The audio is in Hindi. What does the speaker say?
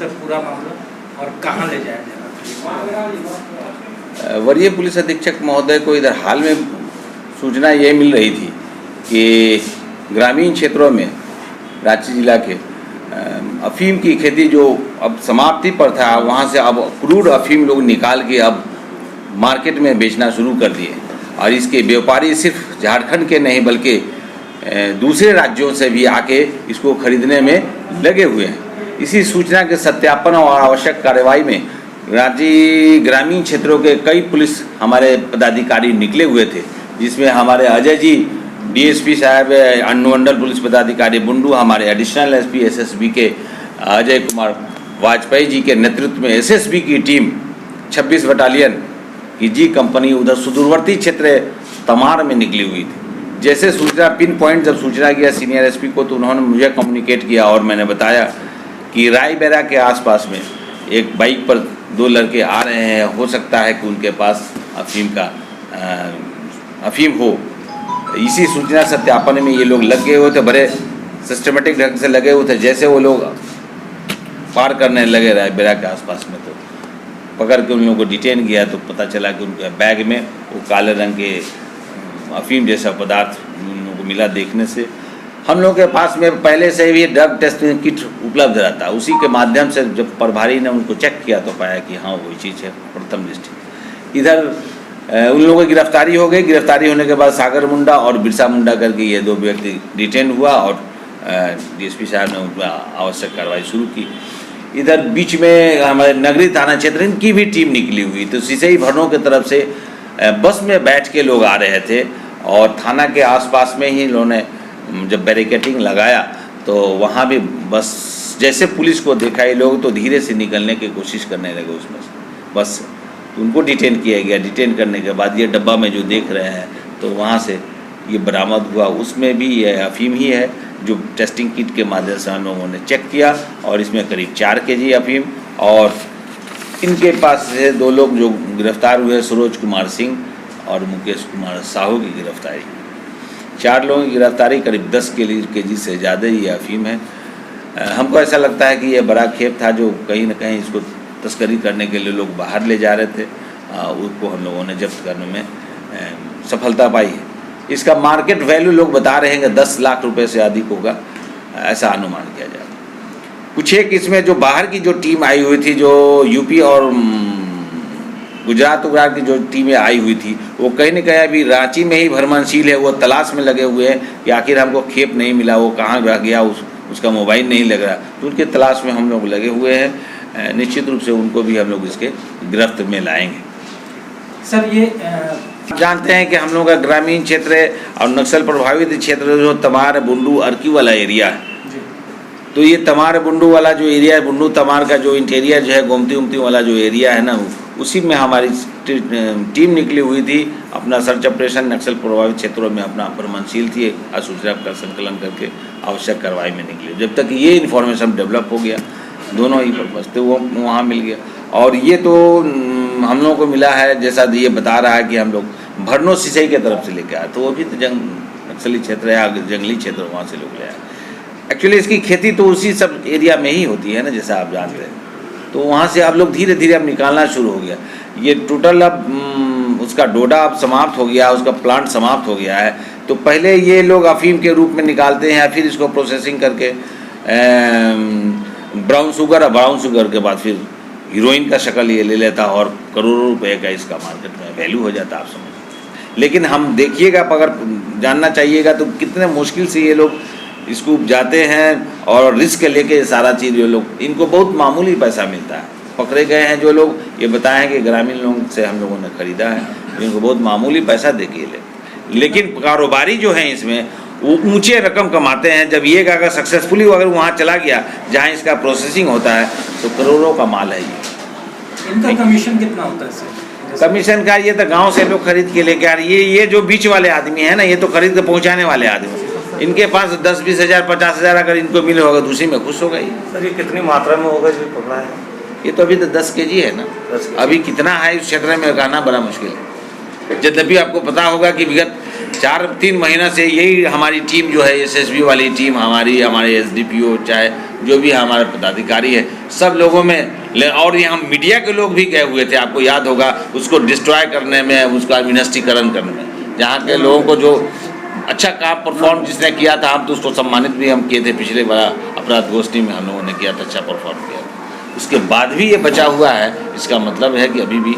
सर पूरा मामला और कहाँ ले जाया जा रहा है? वरीय पुलिस अधीक्षक महोदय को इधर हाल में सूचना ये मिल रही थी कि ग्रामीण क्षेत्रों में रांची जिला के अफीम की खेती जो अब समाप्ति पर था, वहाँ से अब क्रूड अफीम लोग निकाल के अब मार्केट में बेचना शुरू कर दिए और इसके व्यापारी सिर्फ झारखंड के नहीं बल्कि दूसरे राज्यों से भी आके इसको खरीदने में लगे हुए हैं। इसी सूचना के सत्यापन और आवश्यक कार्रवाई में रांची ग्रामीण क्षेत्रों के कई पुलिस हमारे पदाधिकारी निकले हुए थे, जिसमें हमारे अजय जी डीएसपी साहब, अनुमंडल पुलिस पदाधिकारी बुंडू, हमारे एडिशनल एसपी एसएसबी के अजय कुमार वाजपेयी जी के नेतृत्व में एसएसबी की टीम 26 बटालियन की जी कंपनी उधर सुदूरवर्ती क्षेत्र तमार में निकली हुई थी। जैसे सूचना पिन पॉइंट जब सूचना किया सीनियर एसपी को, तो उन्होंने मुझे कम्युनिकेट किया और मैंने बताया कि रायबेरा के आसपास में एक बाइक पर 2 लड़के आ रहे हैं, हो सकता है कि उनके पास अफीम हो। इसी सूचना सत्यापन में ये लोग लगे हुए थे, बड़े सिस्टमेटिक ढंग से लगे हुए थे। जैसे वो लोग पार करने लगे रायबेरा के आसपास में, तो पकड़ के उन लोगों को डिटेन किया तो पता चला कि उनके बैग में वो काले रंग के अफीम जैसा पदार्थ उन लोगों को मिला। देखने से हम लोगों के पास में पहले से भी ड्रग टेस्टिंग किट उपलब्ध रहता, उसी के माध्यम से जब प्रभारी ने उनको चेक किया तो पाया कि हाँ वही चीज़ है प्रथम दृष्टि। इधर उन लोगों की गिरफ्तारी हो गई। गिरफ्तारी होने के बाद सागर मुंडा और बिरसा मुंडा करके ये 2 व्यक्ति डिटेन हुआ और डीएसपी साहब ने उन पर आवश्यक कार्रवाई शुरू की। इधर बीच में हमारे नगरी थाना क्षेत्र इनकी भी टीम निकली हुई, तो सिसई भरनों की तरफ से बस में बैठ के लोग आ रहे थे और थाना के आसपास में ही इन्होंने जब बैरिकेटिंग लगाया तो वहाँ भी बस जैसे पुलिस को देखा ये लोग तो धीरे से निकलने की कोशिश करने लगे उसमें से बस, तो उनको डिटेन किया गया। डिटेन करने के बाद ये डब्बा में जो देख रहे हैं तो वहाँ से ये बरामद हुआ, उसमें भी ये अफीम ही है जो टेस्टिंग किट के माध्यम से हम लोगों ने चेक किया और इसमें करीब 4 kg अफीम। और इनके पास से 2 लोग जो गिरफ्तार हुए, सरोज कुमार सिंह और मुकेश कुमार साहू की गिरफ्तारी। 4 लोगों की गिरफ्तारी, करीब 10 kg से ज़्यादा ये अफीम है। हमको ऐसा लगता है कि ये बड़ा खेप था जो कहीं ना कहीं इसको तस्करी करने के लिए लोग बाहर ले जा रहे थे, उसको हम लोगों ने जब्त करने में सफलता पाई है। इसका मार्केट वैल्यू लोग बता रहे हैं कि 10 लाख रुपए से अधिक होगा, ऐसा अनुमान किया जाता है। कुछ एक इसमें जो बाहर की जो टीम आई हुई थी, जो यूपी और गुजरात की जो टीमें आई हुई थी, वो कहीं न कहीं अभी रांची में ही भ्रमणशील है। वो तलाश में लगे हुए हैं कि आखिर हमको खेप नहीं मिला, वो कहाँ रह गया, उसका मोबाइल नहीं लग रहा, तो उनके तलाश में हम लोग लगे हुए हैं। निश्चित रूप से उनको भी हम लोग इसके गिरफ्त में लाएंगे। सर ये जानते हैं कि हम लोग का ग्रामीण क्षेत्र और नक्सल प्रभावित क्षेत्र जो तमार बुंडू अर्की वाला एरिया है, तो ये तमार बुंडू वाला जो एरिया है, बुंडू तमार का जो इंटीरियर जो है, गोमती उमती वाला जो एरिया है ना, उसी में हमारी टीम निकली हुई थी। अपना सर्च ऑपरेशन नक्सल प्रभावित क्षेत्रों में अपना भ्रमणशील थी, सूचना का संकलन करके आवश्यक कार्रवाई में निकली। जब तक ये इन्फॉर्मेशन डेवलप हो गया, दोनों ही पर्पज थे, वो वहाँ मिल गया। और ये तो हम लोगों को मिला है, जैसा ये बता रहा है कि हम लोग भरनों सिसई के तरफ से लेके आए, तो वो भी तो नक्सली क्षेत्र है, जंगली क्षेत्र, वहाँ से लोग ले आए। एक्चुअली इसकी खेती तो उसी सब एरिया में ही होती है ना, जैसा आप जानते हैं, तो वहाँ से आप लोग धीरे धीरे अब निकालना शुरू हो गया। ये टोटल अब उसका डोडा अब समाप्त हो गया, उसका प्लांट समाप्त हो गया है। तो पहले ये लोग अफीम के रूप में निकालते हैं, फिर इसको प्रोसेसिंग करके ब्राउन शुगर के बाद फिर हीरोइन का शक्ल ये ले लेता और करोड़ों रुपए का इसका मार्केट में वैल्यू हो जाता, आप समझ। लेकिन हम देखिएगा, अगर जानना चाहिएगा तो कितने मुश्किल से ये लोग इसको उपजाते हैं और रिस्क लेके सारा चीज़ ये लोग, इनको बहुत मामूली पैसा मिलता है। पकड़े गए हैं जो लोग, ये बताएं कि ग्रामीण लोगों से हम लोगों ने ख़रीदा है, इनको बहुत मामूली पैसा दे के लेकिन कारोबारी जो हैं इसमें वो ऊंचे रकम कमाते हैं। जब ये अगर सक्सेसफुली अगर वहाँ चला गया जहाँ इसका प्रोसेसिंग होता है तो करोड़ों का माल है ये। इनका कमीशन कितना होता है सर? कमीशन का ये तो गांव से लोग खरीद के लेके आ रहे, ये जो बीच वाले आदमी है ना, ये तो खरीद के पहुँचाने वाले आदमी। इनके पास 10-20 हज़ार 50 हज़ार अगर इनको मिले होगा तो उसी में खुश हो गई। सर ये कितनी मात्रा में होगा जो पकड़ा है? ये तो अभी तो 10 kg है ना, अभी कितना है इस क्षेत्र में कहना बड़ा मुश्किल है। यद्यपि आपको पता होगा कि विगत 3 महीना से यही हमारी टीम जो है, एसएसबी वाली टीम हमारे एसडीपीओ चाहे जो भी हमारे पदाधिकारी है, सब लोगों में और यहाँ मीडिया के लोग भी गए हुए थे, आपको याद होगा, उसको डिस्ट्रॉय करने में, उसका विनष्टीकरण करने में। जहाँ के लोगों को जो अच्छा काम परफॉर्म जिसने किया था, हम तो उसको सम्मानित भी हम किए थे। पिछले बड़ा अपराध गोष्ठी में हम लोगों ने किया था, अच्छा परफॉर्म किया था। उसके बाद भी ये बचा हुआ है, इसका मतलब है कि अभी भी